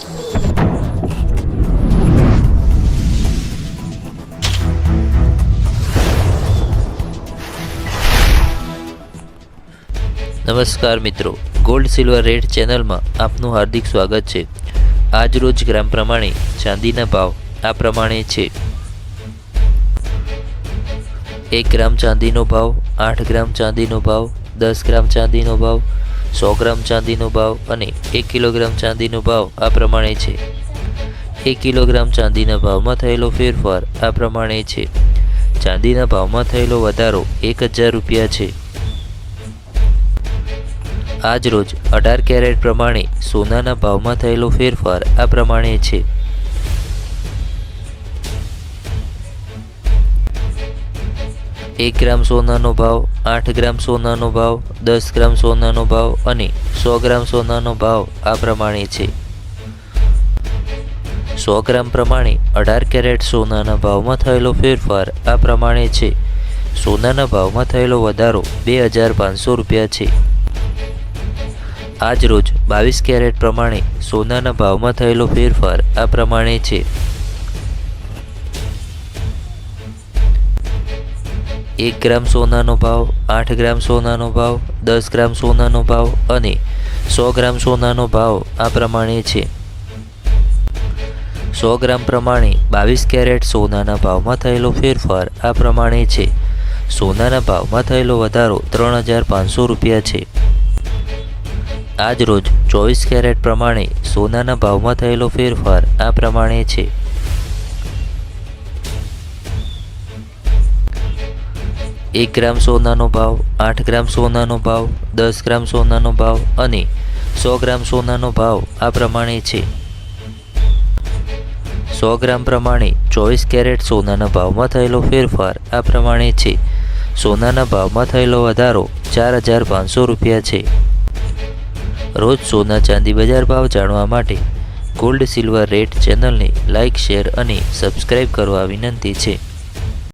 નમસ્કાર મિત્રો, gold silver rate ચેનલમાં આપનું હાર્દિક સ્વાગત છે। આજ રોજ ગ્રામ પ્રમાણે ચાંદીના ભાવ આ પ્રમાણે છે। 1 ગ્રામ ચાંદીનો ભાવ, 8 ગ્રામ ચાંદીનો ભાવ, 10 ગ્રામ ચાંદીનો ભાવ, 100 ગ્રામ ચાંદીનો ભાવ અને 1 કિલોગ્રામ ચાંદીનો ભાવ આ પ્રમાણે છે। 1 કિલોગ્રામ ચાંદીના ભાવમાં થયેલો ફેરફાર આ પ્રમાણે છે। ચાંદીના ભાવમાં થયેલો વધારો 1000 રૂપિયા છે। આજ રોજ 18 કેરેટ પ્રમાણે સોનાના ભાવમાં થયેલો ફેરફાર આ પ્રમાણે છે। 1 ગ્રામ સોનાનો ભાવ, 8 ગ્રામ સોનાનો ભાવ, 10 ગ્રામ સોનાનો ભાવ અને 100 ગ્રામ સોનાનો ભાવ આ પ્રમાણે છે। 100 ગ્રામ પ્રમાણે 18 કેરેટ સોનાના ભાવમાં થયેલો ફેરફાર આ પ્રમાણે છે। સોનાના ભાવમાં થયેલો વધારો 2500 રૂપિયા છે। આજ રોજ 22 કેરેટ પ્રમાણે સોનાના ભાવમાં થયેલો ફેરફાર આ પ્રમાણે છે। 1 ગ્રામ સોનાનો ભાવ, 8 ગ્રામ સોનાનો ભાવ, 10 ગ્રામ સોનાનો ભાવ અને 100 ગ્રામ સોનાનો ભાવ આ પ્રમાણે છે। 100 ગ્રામ પ્રમાણે 22 કેરેટ સોનાના ભાવમાં થયેલો ફેરફાર આ પ્રમાણે છે। સોનાના ભાવમાં થયેલો વધારો 3500 રૂપિયા છે। આજ રોજ 24 કેરેટ પ્રમાણે સોનાના ભાવમાં થયેલો ફેરફાર આ પ્રમાણે છે। 1 ગ્રામ સોનાનો ભાવ, 8 ગ્રામ સોનાનો ભાવ, 10 ગ્રામ સોનાનો ભાવ અને 100 ગ્રામ સોનાનો ભાવ આ પ્રમાણે છે। 100 ગ્રામ પ્રમાણે 24 કેરેટ સોનાના ભાવમાં થયેલો ફેરફાર આ પ્રમાણે છે। સોનાના ભાવમાં થયેલો વધારો 4500 રૂપિયા છે। રોજ સોના ચાંદી બજાર ભાવ જાણવા માટે ગોલ્ડ સિલ્વર રેટ ચેનલને લાઇક, શેર અને સબસ્ક્રાઇબ કરવા વિનંતી છે।